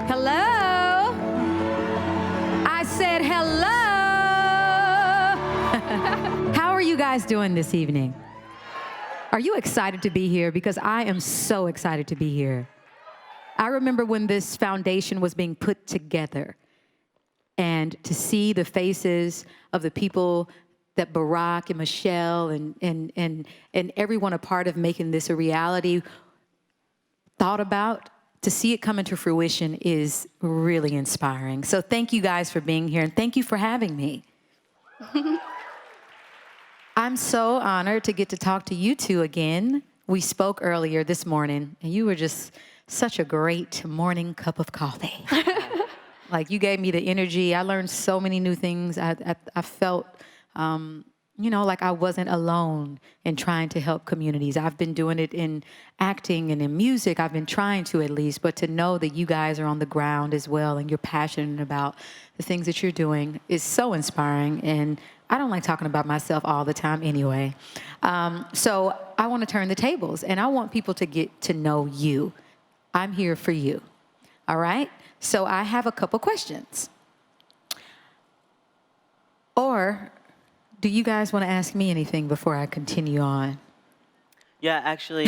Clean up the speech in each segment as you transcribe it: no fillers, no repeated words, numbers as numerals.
Hello? I said hello. How are you guys doing this evening? Are you excited to be here? Because I am so excited to be here. I remember when this foundation was being put together, and to see the faces of the people that Barack and Michelle and everyone a part of making this a reality thought about, to see it come into fruition is really inspiring. So thank you guys for being here, and thank you for having me. I'm so honored to get to talk to you two again. We spoke earlier this morning, and you were just such a great morning cup of coffee. Like, you gave me the energy. I learned so many new things. I felt, like I wasn't alone in trying to help communities. I've been doing it in acting and in music. I've been trying to, at least, but to know that you guys are on the ground as well and you're passionate about the things that you're doing is so inspiring. And I don't like talking about myself all the time anyway. So I want to turn the tables, and I want people to get to know you. I'm here for you. All right? So I have a couple questions. Or do you guys want to ask me anything before I continue on? Yeah, actually,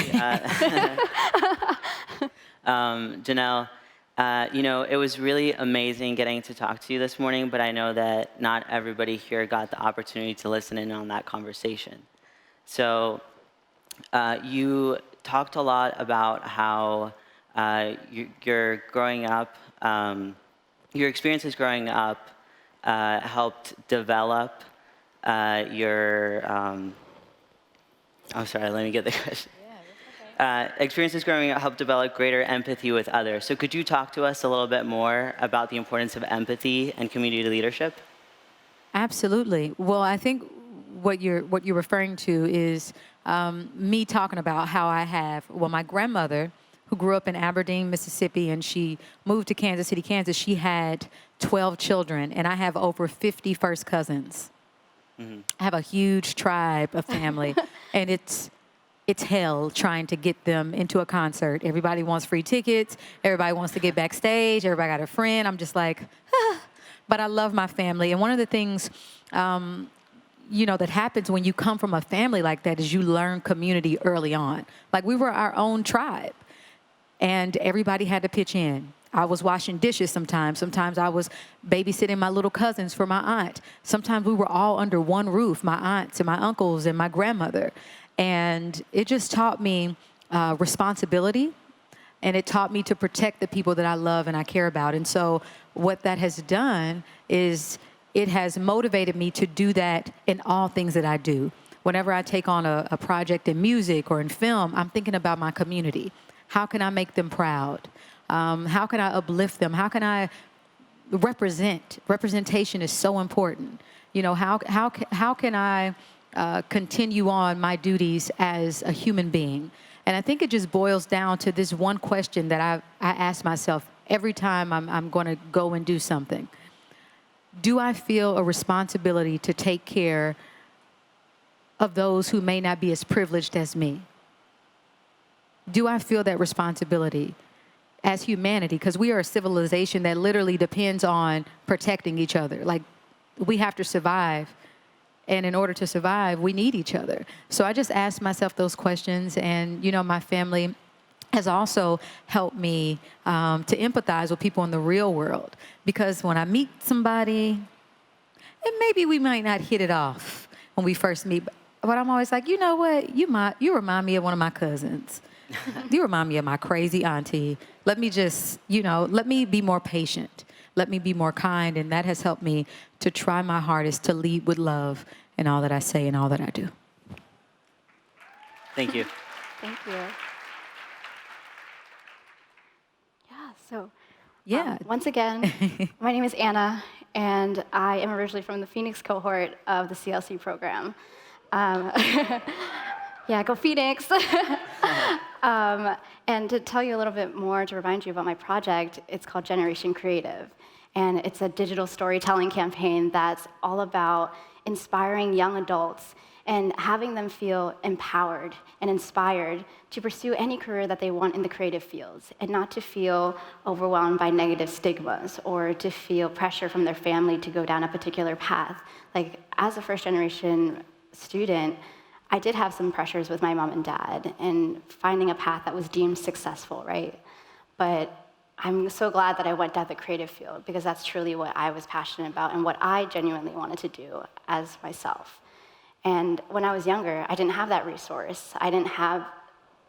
Janelle, it was really amazing getting to talk to you this morning, but I know that not everybody here got the opportunity to listen in on that conversation. So you talked a lot about how you're growing up, your experiences growing up helped develop I'm sorry, let me get the question. Experiences growing up help develop greater empathy with others. So could you talk to us a little bit more about the importance of empathy and community leadership? Absolutely. Well, I think what you're referring to is me talking about how my grandmother, who grew up in Aberdeen, Mississippi, and she moved to Kansas City, Kansas, she had 12 children, and I have over 50 first cousins. Mm-hmm. I have a huge tribe of family, and it's hell trying to get them into a concert. Everybody wants free tickets. Everybody wants to get backstage. Everybody got a friend. I'm just like, But I love my family. And one of the things, that happens when you come from a family like that is you learn community early on. Like, we were our own tribe, and everybody had to pitch in. I was washing dishes sometimes. Sometimes I was babysitting my little cousins for my aunt. Sometimes we were all under one roof, my aunts and my uncles and my grandmother. And it just taught me responsibility, and it taught me to protect the people that I love and I care about. And so what that has done is it has motivated me to do that in all things that I do. Whenever I take on a project in music or in film, I'm thinking about my community. How can I make them proud? How can I uplift them? How can I represent? Representation is so important. How can I continue on my duties as a human being? And I think it just boils down to this one question that I ask myself every time I'm going to go and do something. Do I feel a responsibility to take care of those who may not be as privileged as me? Do I feel that responsibility as humanity? Because we are a civilization that literally depends on protecting each other. Like, we have to survive. And in order to survive, we need each other. So I just asked myself those questions. And, my family has also helped me to empathize with people in the real world. Because when I meet somebody, and maybe we might not hit it off when we first meet, but I'm always like, you know what? You remind me of one of my cousins. You remind me of my crazy auntie. Let me just, let me be more patient. Let me be more kind. And that has helped me to try my hardest to lead with love in all that I say and all that I do. Thank you. Thank you. Once again, my name is Anna, and I am originally from the Phoenix cohort of the CLC program. Go Phoenix. And to tell you a little bit more, to remind you about my project, it's called Generation Creative. And it's a digital storytelling campaign that's all about inspiring young adults and having them feel empowered and inspired to pursue any career that they want in the creative fields, and not to feel overwhelmed by negative stigmas or to feel pressure from their family to go down a particular path. Like, as a first-generation student, I did have some pressures with my mom and dad and finding a path that was deemed successful, right? But I'm so glad that I went down the creative field, because that's truly what I was passionate about and what I genuinely wanted to do as myself. And when I was younger, I didn't have that resource. I didn't have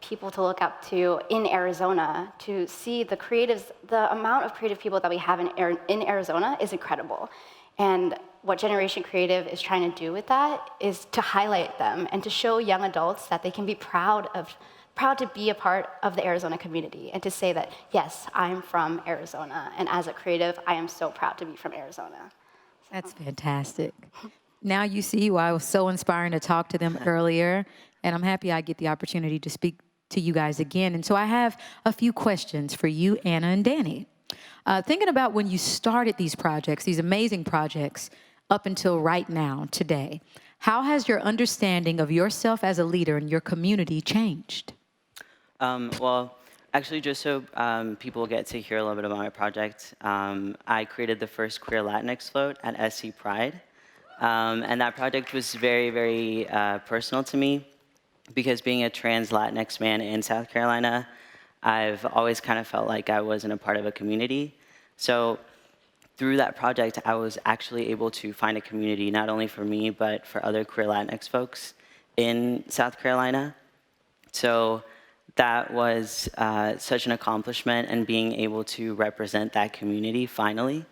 people to look up to in Arizona to see the creatives. The amount of creative people that we have in Arizona is incredible. And what Generation Creative is trying to do with that is to highlight them and to show young adults that they can be proud to be a part of the Arizona community, and to say that, yes, I'm from Arizona, and as a creative, I am so proud to be from Arizona. That's fantastic. Now you see why it was so inspiring to talk to them earlier, and I'm happy I get the opportunity to speak to you guys again. And so I have a few questions for you, Anna and Danny. Thinking about when you started these projects, these amazing projects, up until right now, today, how has your understanding of yourself as a leader in your community changed? Well, actually, just so people get to hear a little bit about my project, I created the first Queer Latinx float at SC Pride. And that project was very, very personal to me, because being a trans Latinx man in South Carolina, I've always kind of felt like I wasn't a part of a community. So through that project, I was actually able to find a community, not only for me, but for other queer Latinx folks in South Carolina. So that was such an accomplishment, and being able to represent that community finally.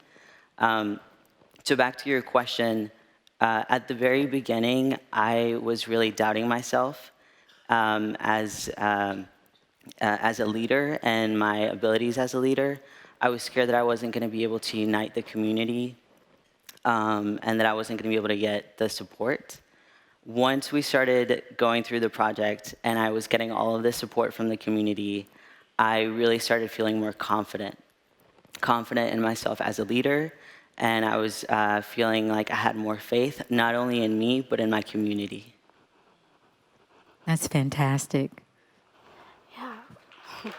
So back to your question, at the very beginning, I was really doubting myself as a leader and my abilities as a leader. I was scared that I wasn't going to be able to unite the community, and that I wasn't going to be able to get the support. Once we started going through the project and I was getting all of the support from the community, I really started feeling more confident in myself as a leader, and I was feeling like I had more faith, not only in me, but in my community. That's fantastic. Yeah.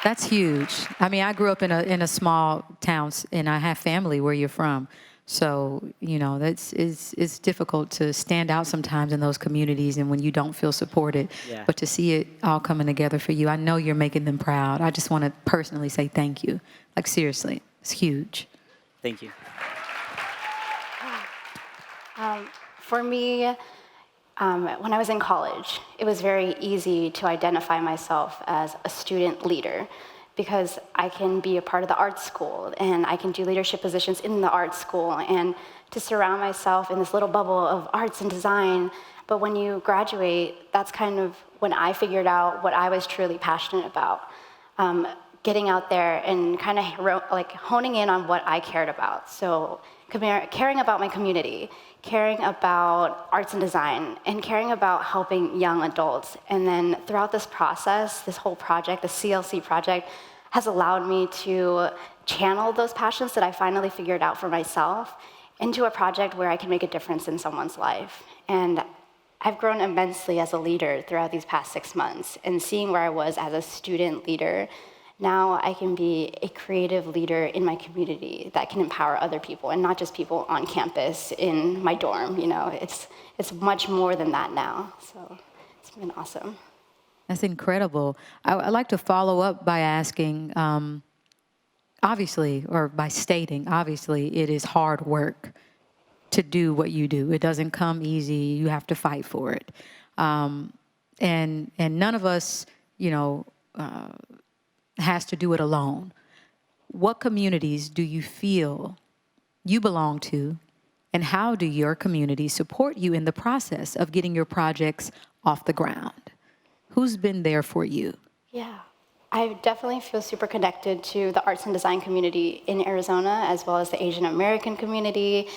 That's huge. I mean, I grew up in a small town, and I have family where you're from. So, you know, it's difficult to stand out sometimes in those communities and when you don't feel supported. Yeah. But to see it all coming together for you, I know you're making them proud. I just want to personally say thank you. Like, seriously, it's huge. Thank you. For me, when I was in college, it was very easy to identify myself as a student leader, because I can be a part of the art school and I can do leadership positions in the art school, and to surround myself in this little bubble of arts and design. But when you graduate, that's kind of when I figured out what I was truly passionate about. Getting out there and kind of like honing in on what I cared about. So caring about my community, caring about arts and design, and caring about helping young adults. And then throughout this process, this whole project, the CLC project, has allowed me to channel those passions that I finally figured out for myself into a project where I can make a difference in someone's life. And I've grown immensely as a leader throughout these past 6 months, and seeing where I was as a student leader, now I can be a creative leader in my community that can empower other people, and not just people on campus in my dorm. You know, it's much more than that now. So it's been awesome. That's incredible. I'd like to follow up by asking, obviously, or by stating, obviously, it is hard work to do what you do. It doesn't come easy. You have to fight for it. And none of us, you know, has to do it alone. What communities do you feel you belong to, and how do your communities support you in the process of getting your projects off the ground? Who's been there for you? Yeah, I definitely feel super connected to the arts and design community in Arizona, as well as the Asian American community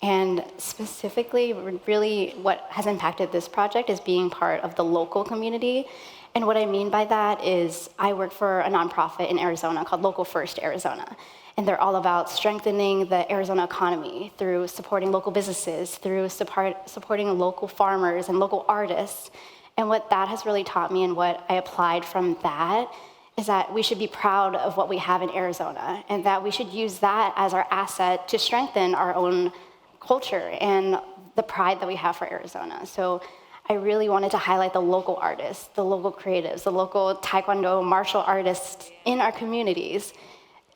And specifically, really what has impacted this project is being part of the local community. And what I mean by that is I work for a nonprofit in Arizona called Local First Arizona. And they're all about strengthening the Arizona economy through supporting local businesses, through supporting local farmers and local artists. And what that has really taught me and what I applied from that is that we should be proud of what we have in Arizona and that we should use that as our asset to strengthen our own culture and the pride that we have for Arizona. So I really wanted to highlight the local artists, the local creatives, the local Taekwondo martial artists in our communities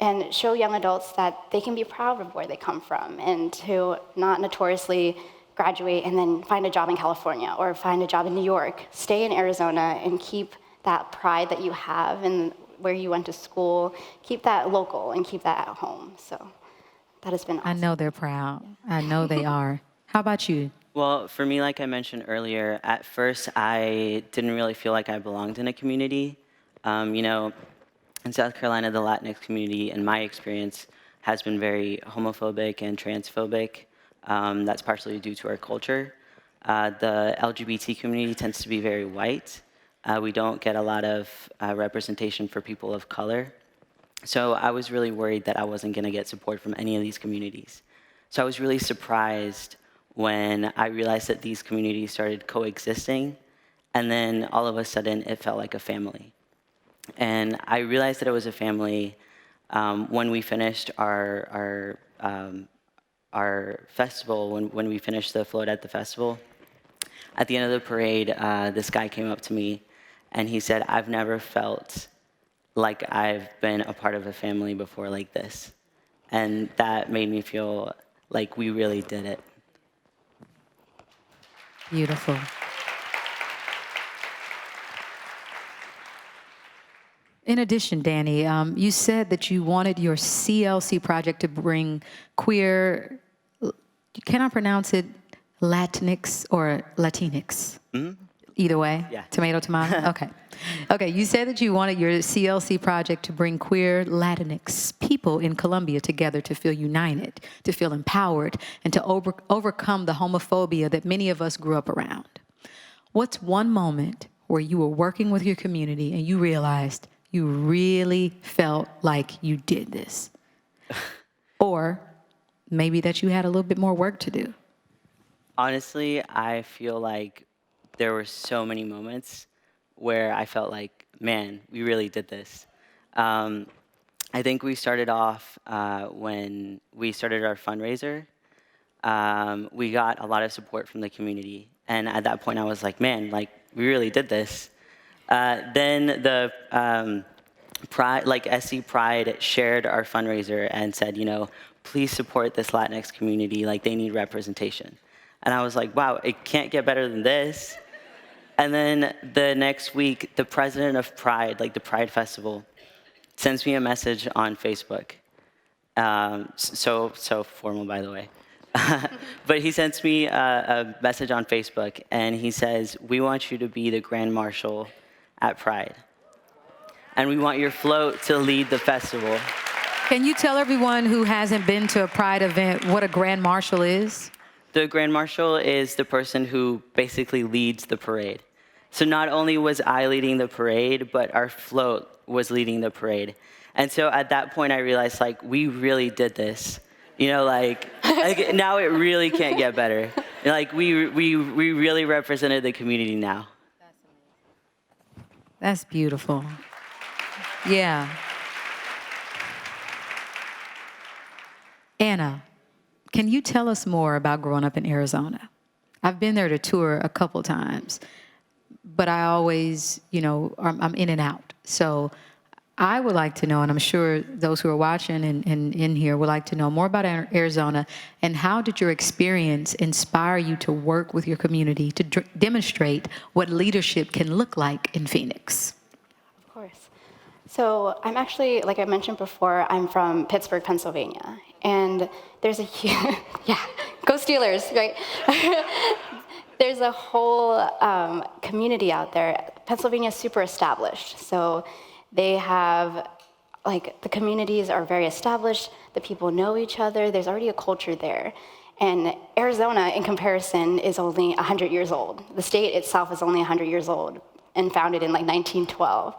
and show young adults that they can be proud of where they come from and to not notoriously graduate and then find a job in California or find a job in New York. Stay in Arizona and keep that pride that you have and where you went to school, keep that local and keep that at home. So that has been awesome. I know they're proud. I know they are. How about you? Well, for me, like I mentioned earlier, at first I didn't really feel like I belonged in a community. You know, in South Carolina, the Latinx community, in my experience, has been very homophobic and transphobic. That's partially due to our culture. The LGBT community tends to be very white. We don't get a lot of representation for people of color. So I was really worried that I wasn't going to get support from any of these communities. So I was really surprised when I realized that these communities started coexisting, and then all of a sudden it felt like a family. And I realized that it was a family when we finished our festival, when we finished the float at the festival. At the end of the parade, this guy came up to me, and he said, "I've never felt like I've been a part of a family before like this." And that made me feel like we really did it. Beautiful. In addition, Danny, you said that you wanted your CLC project to bring queer, can I pronounce it Latinx or Latinx? Mm-hmm. Either way? Yeah. Tomato, tomato? Okay. Okay, you said that you wanted your CLC project to bring queer Latinx people in Colombia together to feel united, to feel empowered, and to overcome the homophobia that many of us grew up around. What's one moment where you were working with your community and you realized you really felt like you did this? Or maybe that you had a little bit more work to do? Honestly, I feel like there were so many moments where I felt like, man, we really did this. I think we started off when we started our fundraiser. We got a lot of support from the community. And at that point, I was like, man, like, we really did this. Then the Pride, like SC Pride shared our fundraiser and said, you know, please support this Latinx community, like they need representation. And I was like, wow, it can't get better than this. And then the next week, the president of Pride, like the Pride Festival, sends me a message on Facebook. So formal, by the way. But he sends me a message on Facebook, and he says, we want you to be the Grand Marshal at Pride. And we want your float to lead the festival. Can you tell everyone who hasn't been to a Pride event what a Grand Marshal is? The Grand Marshal is the person who basically leads the parade. So not only was I leading the parade, but our float was leading the parade. And so at that point, I realized, like, we really did this. You know, like now it really can't get better. Like, we really represented the community now. That's beautiful. Yeah. Anna, can you tell us more about growing up in Arizona? I've been there to tour a couple times, but I always, you know, I'm in and out. So I would like to know, and I'm sure those who are watching and in here would like to know more about Arizona, and how did your experience inspire you to work with your community to demonstrate what leadership can look like in Phoenix? Of course. So I'm actually, like I mentioned before, I'm from Pittsburgh, Pennsylvania. And there's a huge, yeah, go Steelers, right? There's a whole community out there. Pennsylvania is super established. So they have, like, the communities are very established. The people know each other. There's already a culture there. And Arizona, in comparison, is only 100 years old. The state itself is only 100 years old and founded in like 1912.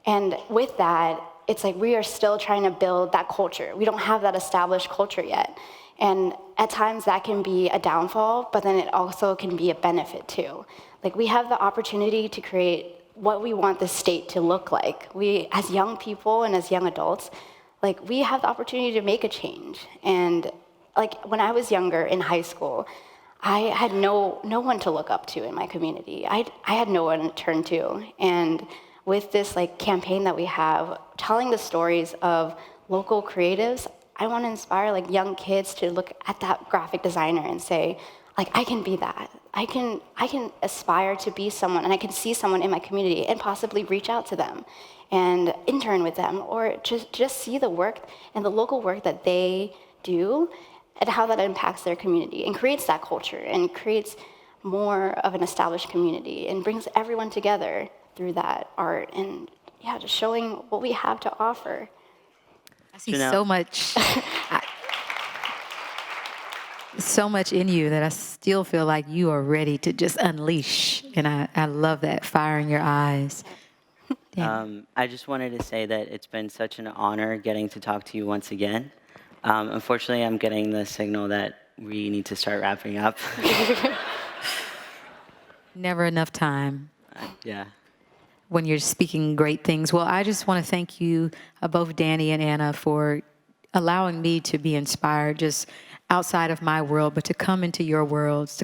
And with that, it's like we are still trying to build that culture. We don't have that established culture yet. And at times that can be a downfall, but then it also can be a benefit too. Like we have the opportunity to create what we want the state to look like. We, as young people and as young adults, like we have the opportunity to make a change. And like when I was younger in high school, I had no one to look up to in my community. I had no one to turn to. And with this like campaign that we have, telling the stories of local creatives, I want to inspire like young kids to look at that graphic designer and say, like, I can be that. I can aspire to be someone, and I can see someone in my community and possibly reach out to them and intern with them, or just see the work and the local work that they do and how that impacts their community and creates that culture and creates more of an established community and brings everyone together through that art and yeah, just showing what we have to offer. I see so much, so much in you that I still feel like you are ready to just unleash. And I love that fire in your eyes. I just wanted to say that it's been such an honor getting to talk to you once again. Unfortunately, I'm getting the signal that we need to start wrapping up. Never enough time. Yeah. When you're speaking great things. Well, I just want to thank you, both Danny and Anna, for allowing me to be inspired just outside of my world, but to come into your worlds,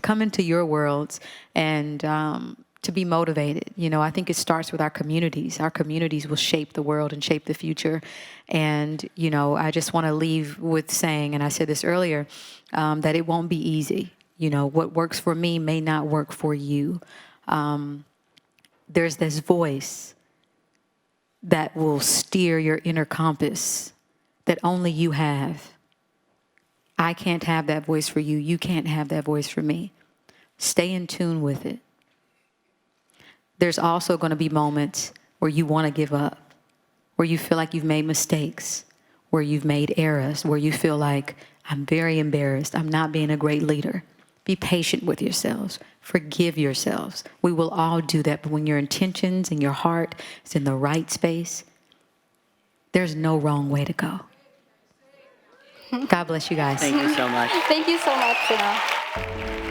and to be motivated. You know, I think it starts with our communities. Our communities will shape the world and shape the future. And, you know, I just want to leave with saying, and I said this earlier, that it won't be easy. You know, what works for me may not work for you. There's this voice that will steer your inner compass that only you have. I can't have that voice for you. You can't have that voice for me. Stay in tune with it. There's also going to be moments where you want to give up, where you feel like you've made mistakes, where you've made errors, where you feel like, I'm very embarrassed. I'm not being a great leader. Be patient with yourselves. Forgive yourselves. We will all do that. But when your intentions and your heart is in the right space, there's no wrong way to go. God bless you guys. Thank you so much. Thank you so much, Janelle.